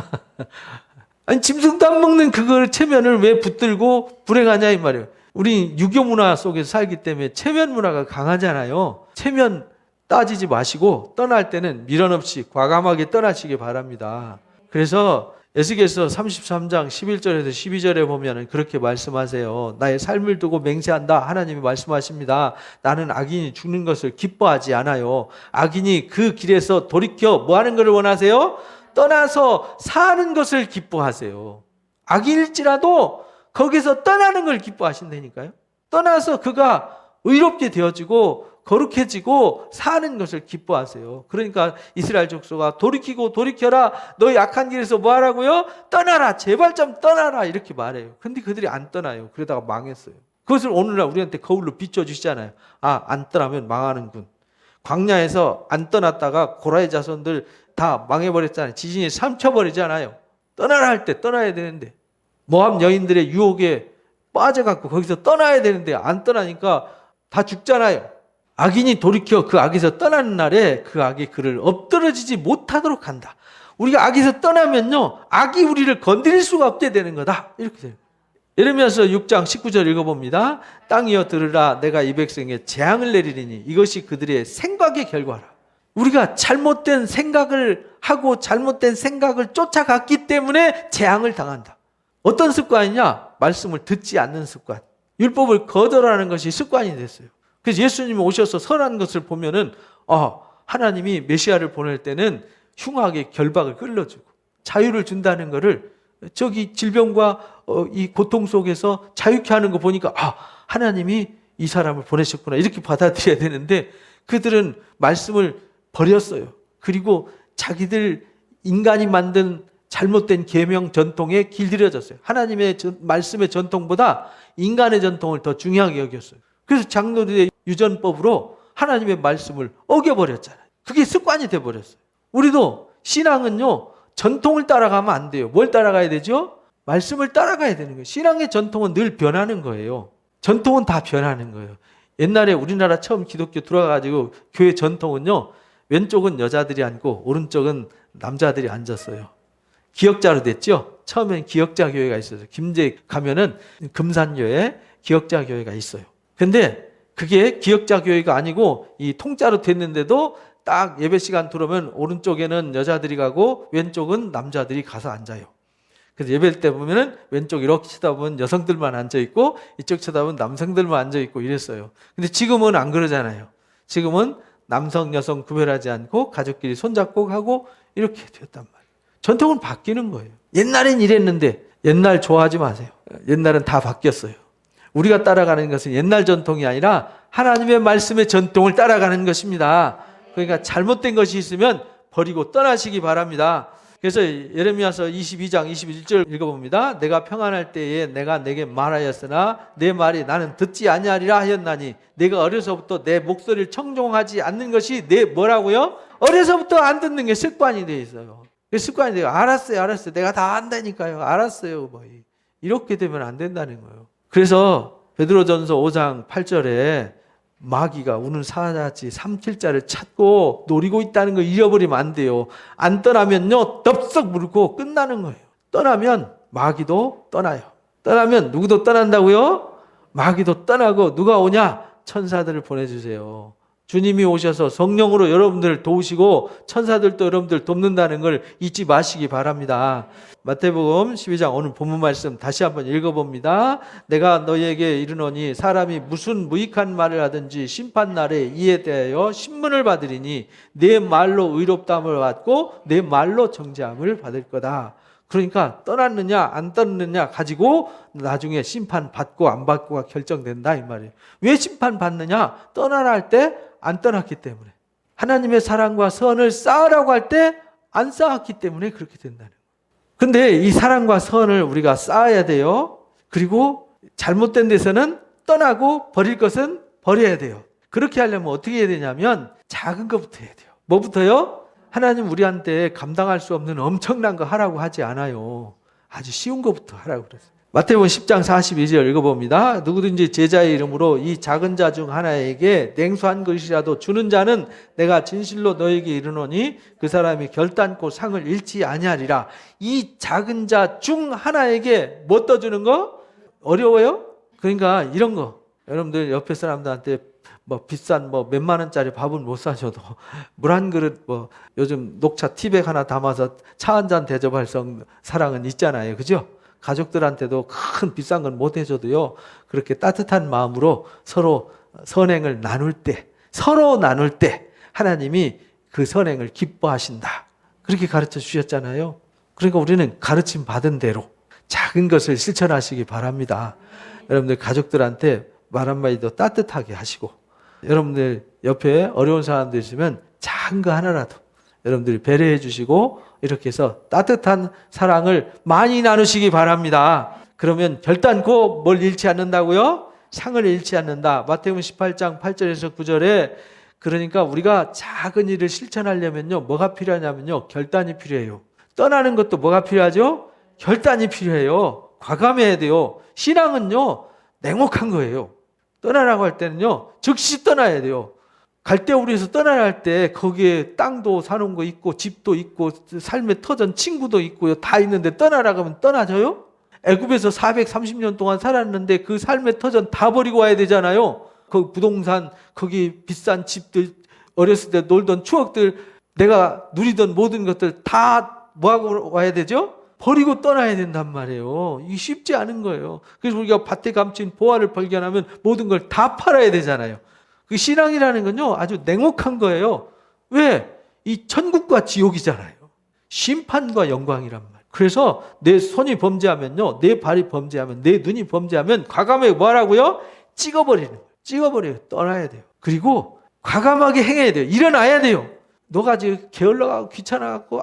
아니 짐승도 안 먹는 그걸 체면을 왜 붙들고 불행하냐 이 말이에요. 우리 유교 문화 속에서 살기 때문에 체면 문화가 강하잖아요. 체면 따지지 마시고 떠날 때는 미련 없이 과감하게 떠나시기 바랍니다. 그래서 에스겔서 33장 11절에서 12절에 보면 그렇게 말씀하세요. 나의 삶을 두고 맹세한다. 하나님이 말씀하십니다. 나는 악인이 죽는 것을 기뻐하지 않아요. 악인이 그 길에서 돌이켜 뭐 하는 것을 원하세요? 떠나서 사는 것을 기뻐하세요. 악일지라도 거기서 떠나는 걸 기뻐하신다니까요. 떠나서 그가 의롭게 되어지고 거룩해지고 사는 것을 기뻐하세요. 그러니까 이스라엘 족속아 돌이키고 돌이켜라. 너희 악한 길에서 뭐 하라고요? 떠나라. 제발 좀 떠나라. 이렇게 말해요. 근데 그들이 안 떠나요. 그러다가 망했어요. 그것을 오늘날 우리한테 거울로 비춰주시잖아요. 아, 안 떠나면 망하는군. 광야에서 안 떠났다가 고라의 자손들 다 망해버렸잖아요. 지진이 삼켜버리잖아요. 떠나라 할 때 떠나야 되는데 모압 여인들의 유혹에 빠져갖고 거기서 떠나야 되는데 안 떠나니까 다 죽잖아요. 악인이 돌이켜 그 악에서 떠나는 날에 그 악이 그를 엎드러지지 못하도록 한다. 우리가 악에서 떠나면요, 악이 우리를 건드릴 수가 없게 되는 거다. 이렇게 돼요. 예레미야서 6장 19절 읽어봅니다. 땅이여 들으라, 내가 이 백성에 재앙을 내리리니 이것이 그들의 생각의 결과라. 우리가 잘못된 생각을 하고 잘못된 생각을 쫓아갔기 때문에 재앙을 당한다. 어떤 습관이냐? 말씀을 듣지 않는 습관. 율법을 거절하는 것이 습관이 됐어요. 그래서 예수님이 오셔서 선한 것을 보면은 하나님이 메시아를 보낼 때는 흉악의 결박을 끌어주고 자유를 준다는 것을 저기 질병과 이 고통 속에서 자유케 하는 거 보니까 하나님이 이 사람을 보내셨구나 이렇게 받아들여야 되는데 그들은 말씀을 버렸어요. 그리고 자기들 인간이 만든 잘못된 계명 전통에 길들여졌어요. 하나님의 말씀의 전통보다 인간의 전통을 더 중요하게 여겼어요. 그래서 장로들의 유전법으로 하나님의 말씀을 어겨버렸잖아요. 그게 습관이 돼버렸어요. 우리도 신앙은요, 전통을 따라가면 안 돼요. 뭘 따라가야 되죠? 말씀을 따라가야 되는 거예요. 신앙의 전통은 늘 변하는 거예요. 전통은 다 변하는 거예요. 옛날에 우리나라 처음 기독교 들어와가지고 교회 전통은요, 왼쪽은 여자들이 앉고 오른쪽은 남자들이 앉았어요. 기역자로 됐죠? 처음엔 기역자 교회가 있었어요. 김제 가면은 금산교에 기역자 교회가 있어요. 근데 그게 기역자 교회가 아니고 이 통짜로 됐는데도 딱 예배 시간 들어오면 오른쪽에는 여자들이 가고 왼쪽은 남자들이 가서 앉아요. 그래서 예배 때 보면은 왼쪽 이렇게 쳐다보면 여성들만 앉아있고 이쪽 쳐다보면 남성들만 앉아있고 이랬어요. 근데 지금은 안 그러잖아요. 지금은 남성, 여성 구별하지 않고 가족끼리 손잡고 하고 이렇게 되었단 말이에요. 전통은 바뀌는 거예요. 옛날엔 이랬는데 옛날 좋아하지 마세요. 옛날은 다 바뀌었어요. 우리가 따라가는 것은 옛날 전통이 아니라 하나님의 말씀의 전통을 따라가는 것입니다. 그러니까 잘못된 것이 있으면 버리고 떠나시기 바랍니다. 그래서 예레미야서 22장 21절 읽어봅니다. 내가 평안할 때에 내가 내게 말하였으나 내 말이 나는 듣지 아니하리라 하였나니 내가 어려서부터 내 목소리를 청종하지 않는 것이 내 뭐라고요? 어려서부터 안 듣는 게 습관이 돼 있어요. 습관이 돼요. 알았어요. 내가 다 안다니까요. 알았어요. 이렇게 되면 안 된다는 거예요. 그래서 베드로전서 5장 8절에 마귀가 우는 사자같이 삼킬 자를 찾고 노리고 있다는 걸 잃어버리면 안 돼요. 안 떠나면요, 덥석 물고 끝나는 거예요. 떠나면 마귀도 떠나요. 떠나면 누구도 떠난다고요? 마귀도 떠나고 누가 오냐? 천사들을 보내주세요. 주님이 오셔서 성령으로 여러분들을 도우시고 천사들도 여러분들 돕는다는 걸 잊지 마시기 바랍니다. 마태복음 12장 오늘 본문 말씀 다시 한번 읽어봅니다. 내가 너희에게 이르노니 사람이 무슨 무익한 말을 하든지 심판날에 이에 대하여 신문을 받으리니 내 말로 의롭다함을 받고 내 말로 정죄함을 받을 거다. 그러니까 떠났느냐 안 떠났느냐 가지고 나중에 심판 받고 안 받고가 결정된다 이 말이에요. 왜 심판 받느냐? 떠나라 할 때 안 떠났기 때문에, 하나님의 사랑과 선을 쌓으라고 할 때 안 쌓았기 때문에 그렇게 된다는 거예요. 근데 이 사랑과 선을 우리가 쌓아야 돼요. 그리고 잘못된 데서는 떠나고 버릴 것은 버려야 돼요. 그렇게 하려면 어떻게 해야 되냐면 작은 것부터 해야 돼요. 뭐부터요? 하나님 우리한테 감당할 수 없는 엄청난 거 하라고 하지 않아요. 아주 쉬운 것부터 하라고 그랬어요. 마태복음 10장 42절 읽어봅니다. 누구든지 제자의 이름으로 이 작은 자 중 하나에게 냉수 한 그릇이라도 주는 자는 내가 진실로 너에게 이르노니 그 사람이 결단코 상을 잃지 아니하리라. 이 작은 자 중 하나에게 뭐 떠주는 거? 어려워요? 그러니까 이런 거 여러분들 옆에 사람들한테 비싼 몇만 원짜리 밥은 못 사셔도 물 한 그릇 요즘 녹차 티백 하나 담아서 차 한 잔 대접할 사랑은 있잖아요. 그죠? 가족들한테도 큰 비싼 건 못 해줘도요. 그렇게 따뜻한 마음으로 서로 선행을 서로 나눌 때 하나님이 그 선행을 기뻐하신다. 그렇게 가르쳐 주셨잖아요. 그러니까 우리는 가르침 받은 대로 작은 것을 실천하시기 바랍니다. 여러분들 가족들한테 말 한마디도 따뜻하게 하시고 여러분들 옆에 어려운 사람들 있으면 작은 거 하나라도 여러분들이 배려해 주시고 이렇게 해서 따뜻한 사랑을 많이 나누시기 바랍니다. 그러면 결단코 뭘 잃지 않는다고요? 상을 잃지 않는다. 마태복음 18장 8절에서 9절에 그러니까 우리가 작은 일을 실천하려면요, 뭐가 필요하냐면요, 결단이 필요해요. 떠나는 것도 뭐가 필요하죠? 결단이 필요해요. 과감해야 돼요. 신앙은요, 냉혹한 거예요. 떠나라고 할 때는요, 즉시 떠나야 돼요. 갈대우리에서 떠나야 할 때 거기에 땅도 사놓은 거 있고 집도 있고 삶의 터전 친구도 있고요, 다 있는데 떠나라고 하면 떠나져요? 애굽에서 430년 동안 살았는데 그 삶의 터전 다 버리고 와야 되잖아요. 그 부동산, 거기 비싼 집들, 어렸을 때 놀던 추억들, 내가 누리던 모든 것들 다 뭐하고 와야 되죠? 버리고 떠나야 된단 말이에요. 이게 쉽지 않은 거예요. 그래서 우리가 밭에 감춘 보화를 발견하면 모든 걸 다 팔아야 되잖아요. 그 신앙이라는 건요, 아주 냉혹한 거예요. 왜? 이 천국과 지옥이잖아요. 심판과 영광이란 말. 그래서 내 손이 범죄하면요, 내 발이 범죄하면, 내 눈이 범죄하면 과감하게 뭐하라고요? 찍어버리는 거예요. 찍어버려요. 떠나야 돼요. 그리고 과감하게 행해야 돼요. 일어나야 돼요. 너가 지금 게을러가고 귀찮아갖고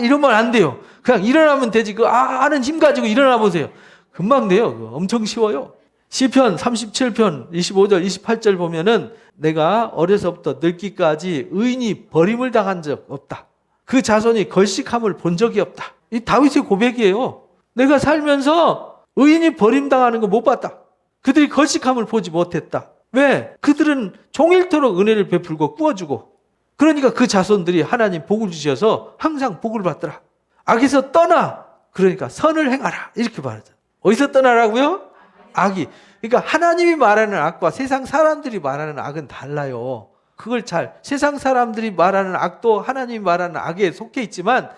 이러면 안 돼요. 그냥 일어나면 되지. 하는 힘 가지고 일어나 보세요. 금방 돼요. 엄청 쉬워요. 시편 37편 25절 28절 보면은 내가 어려서부터 늙기까지 의인이 버림을 당한 적 없다. 그 자손이 걸식함을 본 적이 없다. 이 다윗의 고백이에요. 내가 살면서 의인이 버림당하는 거 못 봤다. 그들이 걸식함을 보지 못했다. 왜? 그들은 종일토록 은혜를 베풀고 꾸어주고, 그러니까 그 자손들이 하나님 복을 주셔서 항상 복을 받더라. 악에서 떠나, 그러니까 선을 행하라, 이렇게 말하죠. 어디서 떠나라고요? 악이. 그러니까 하나님이 말하는 악과 세상 사람들이 말하는 악은 달라요. 그걸 세상 사람들이 말하는 악도 하나님이 말하는 악에 속해 있지만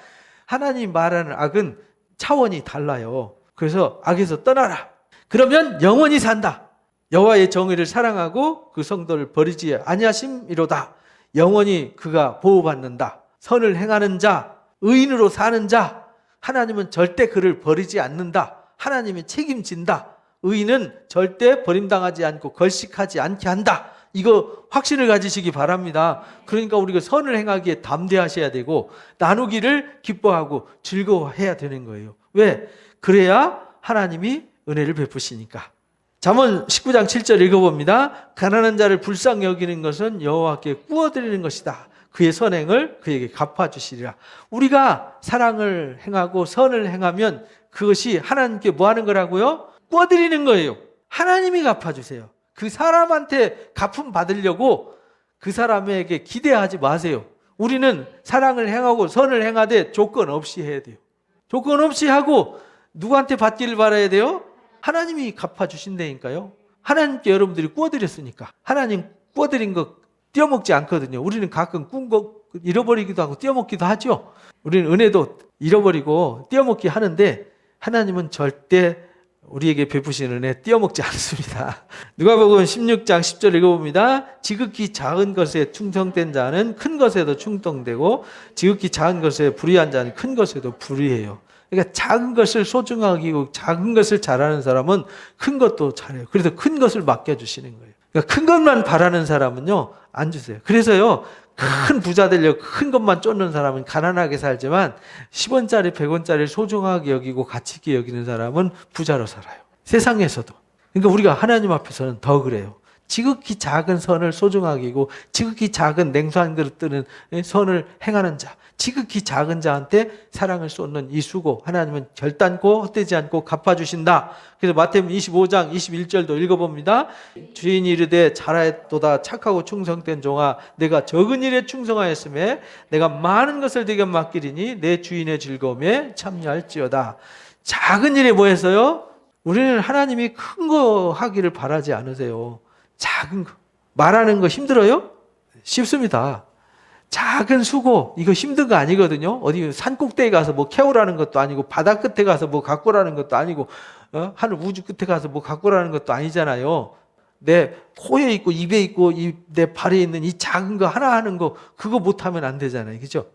하나님이 말하는 악은 차원이 달라요. 그래서 악에서 떠나라. 그러면 영원히 산다. 여호와의 정의를 사랑하고 그 성도를 버리지 아니하심이로다. 영원히 그가 보호받는다. 선을 행하는 자, 의인으로 사는 자, 하나님은 절대 그를 버리지 않는다. 하나님이 책임진다. 의인은 절대 버림당하지 않고 걸식하지 않게 한다. 이거 확신을 가지시기 바랍니다. 그러니까 우리가 선을 행하기에 담대하셔야 되고 나누기를 기뻐하고 즐거워해야 되는 거예요. 왜? 그래야 하나님이 은혜를 베푸시니까. 잠언 19장 7절 읽어봅니다. 가난한 자를 불쌍히 여기는 것은 여호와께 꾸어드리는 것이다. 그의 선행을 그에게 갚아주시리라. 우리가 사랑을 행하고 선을 행하면 그것이 하나님께 뭐 하는 거라고요? 꾸어드리는 거예요. 하나님이 갚아주세요. 그 사람한테 갚음 받으려고 그 사람에게 기대하지 마세요. 우리는 사랑을 행하고 선을 행하되 조건 없이 해야 돼요. 조건 없이 하고 누구한테 받기를 바라야 돼요? 하나님이 갚아주신다니까요. 하나님께 여러분들이 꾸어드렸으니까. 하나님 꾸어드린 거 띄어먹지 않거든요. 우리는 가끔 꾼 거 잃어버리기도 하고 띄어먹기도 하죠. 우리는 은혜도 잃어버리고 띄어먹기 하는데 하나님은 절대 우리에게 베푸시는 은혜 띄어먹지 않습니다. 누가복음 16장 10절 읽어봅니다. 지극히 작은 것에 충성된 자는 큰 것에도 충성되고 지극히 작은 것에 불의한 자는 큰 것에도 불의해요. 그러니까 작은 것을 소중하게 여기고 작은 것을 잘하는 사람은 큰 것도 잘해요. 그래서 큰 것을 맡겨주시는 거예요. 그러니까 큰 것만 바라는 사람은요, 안 주세요. 그래서요, 큰 부자 되려고 큰 것만 쫓는 사람은 가난하게 살지만 10원짜리 100원짜리를 소중하게 여기고 가치 있게 여기는 사람은 부자로 살아요. 세상에서도. 그러니까 우리가 하나님 앞에서는 더 그래요. 지극히 작은 선을 소중하게 여기고 지극히 작은 냉수 한 그릇 뜨는 선을 행하는 자, 지극히 작은 자한테 사랑을 쏟는 이 수고 하나님은 결단코 헛되지 않고 갚아주신다. 그래서 마태복음 25장 21절도 읽어봅니다. 주인이 이르되 잘하였도다 착하고 충성된 종아 내가 적은 일에 충성하였음에 내가 많은 것을 네게 맡기리니 내 주인의 즐거움에 참여할지어다. 작은 일에 뭐 했어요? 우리는 하나님이 큰 거 하기를 바라지 않으세요. 작은 거. 말하는 거 힘들어요? 쉽습니다. 작은 수고, 이거 힘든 거 아니거든요. 어디 산 꼭대기 가서 뭐 캐오라는 것도 아니고 바다 끝에 가서 뭐 갖고라는 것도 아니고 하늘 우주 끝에 가서 뭐 갖고라는 것도 아니잖아요. 내 코에 있고 입에 있고 내 발에 있는 이 작은 거 하나 하는 거 그거 못하면 안 되잖아요. 그죠?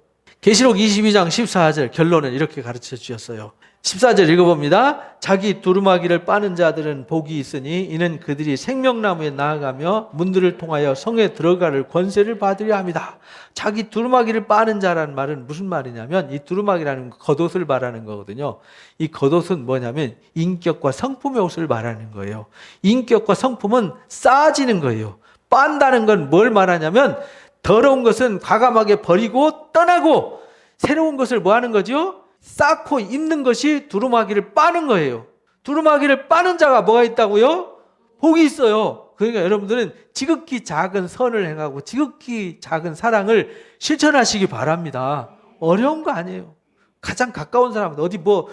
계시록 22장 14절 결론은 이렇게 가르쳐 주셨어요. 14절 읽어봅니다. 자기 두루마기를 빠는 자들은 복이 있으니 이는 그들이 생명나무에 나아가며 문들을 통하여 성에 들어가를 권세를 받으려 합니다. 자기 두루마기를 빠는 자라는 말은 무슨 말이냐면 이 두루마기라는 겉옷을 말하는 거거든요. 이 겉옷은 뭐냐면 인격과 성품의 옷을 말하는 거예요. 인격과 성품은 쌓아지는 거예요. 빤다는 건 뭘 말하냐면 더러운 것은 과감하게 버리고 떠나고 새로운 것을 뭐 하는 거죠? 쌓고 입는 것이 두루마기를 빠는 거예요. 두루마기를 빠는 자가 뭐가 있다고요? 복이 있어요. 그러니까 여러분들은 지극히 작은 선을 행하고 지극히 작은 사랑을 실천하시기 바랍니다. 어려운 거 아니에요. 가장 가까운 사람, 어디 뭐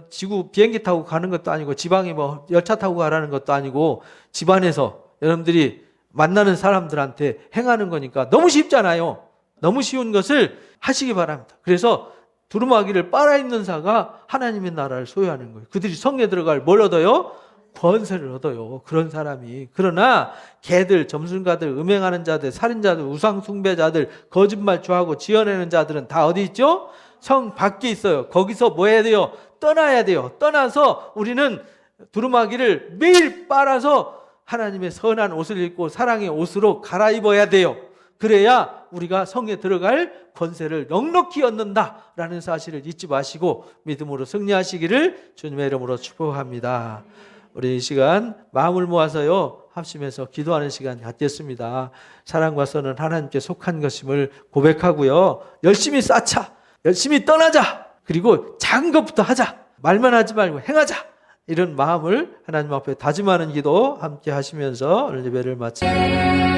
지구 비행기 타고 가는 것도 아니고 지방에 뭐 열차 타고 가라는 것도 아니고 집안에서 여러분들이 만나는 사람들한테 행하는 거니까 너무 쉽잖아요. 너무 쉬운 것을 하시기 바랍니다. 그래서 두루마기를 빨아입는 자가 하나님의 나라를 소유하는 거예요. 그들이 성에 들어갈 뭘 얻어요? 권세를 얻어요. 그런 사람이. 그러나 개들, 점술가들, 음행하는 자들, 살인자들, 우상숭배자들, 거짓말 좋아하고 지어내는 자들은 다 어디 있죠? 성 밖에 있어요. 거기서 뭐 해야 돼요? 떠나야 돼요. 떠나서 우리는 두루마기를 매일 빨아서 하나님의 선한 옷을 입고 사랑의 옷으로 갈아입어야 돼요. 그래야 우리가 성에 들어갈 권세를 넉넉히 얻는다라는 사실을 잊지 마시고 믿음으로 승리하시기를 주님의 이름으로 축복합니다. 우리 이 시간 마음을 모아서요 합심해서 기도하는 시간 갖겠습니다. 사랑과 선은 하나님께 속한 것임을 고백하고요. 열심히 쌓자. 열심히 떠나자. 그리고 작은 것부터 하자. 말만 하지 말고 행하자. 이런 마음을 하나님 앞에 다짐하는 기도 함께 하시면서 오늘 예배를 마칩니다.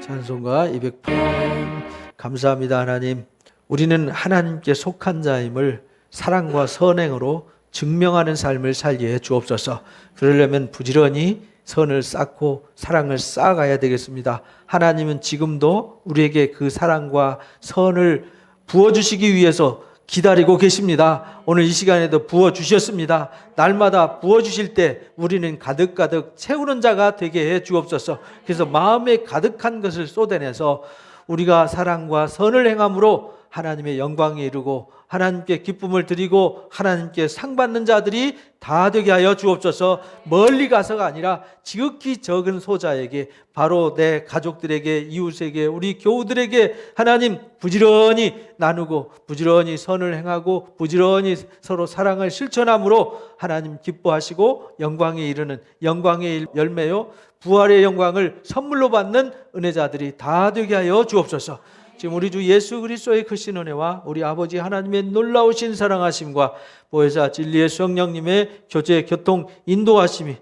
찬송가 208 감사합니다. 하나님, 우리는 하나님께 속한 자임을 사랑과 선행으로 증명하는 삶을 살게 해 주옵소서. 그러려면 부지런히 선을 쌓고 사랑을 쌓아가야 되겠습니다. 하나님은 지금도 우리에게 그 사랑과 선을 부어주시기 위해서 기다리고 계십니다. 오늘 이 시간에도 부어주셨습니다. 날마다 부어주실 때 우리는 가득가득 채우는 자가 되게 해 주옵소서. 그래서 마음에 가득한 것을 쏟아내서 우리가 사랑과 선을 행함으로 하나님의 영광에 이르고 하나님께 기쁨을 드리고 하나님께 상 받는 자들이 다 되게 하여 주옵소서. 멀리 가서가 아니라 지극히 적은 소자에게, 바로 내 가족들에게, 이웃에게, 우리 교우들에게 하나님 부지런히 나누고 부지런히 선을 행하고 부지런히 서로 사랑을 실천함으로 하나님 기뻐하시고 영광에 이르는 영광의 열매요 부활의 영광을 선물로 받는 은혜자들이 다 되게 하여 주옵소서. 지금 우리 주 예수 그리스도의 크신 은혜와 우리 아버지 하나님의 놀라우신 사랑하심과 보혜사 진리의 성령님의 교제, 교통, 인도하심이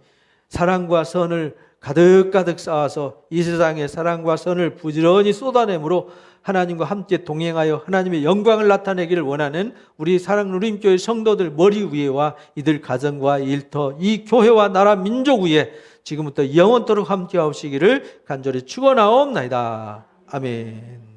사랑과 선을 가득가득 쌓아서 이 세상에 사랑과 선을 부지런히 쏟아내므로 하나님과 함께 동행하여 하나님의 영광을 나타내기를 원하는 우리 사랑 누림교회 성도들 머리 위에와 이들 가정과 일터, 이 교회와 나라 민족 위에 지금부터 영원토록 함께 하시기를 간절히 축원하옵나이다. 아멘.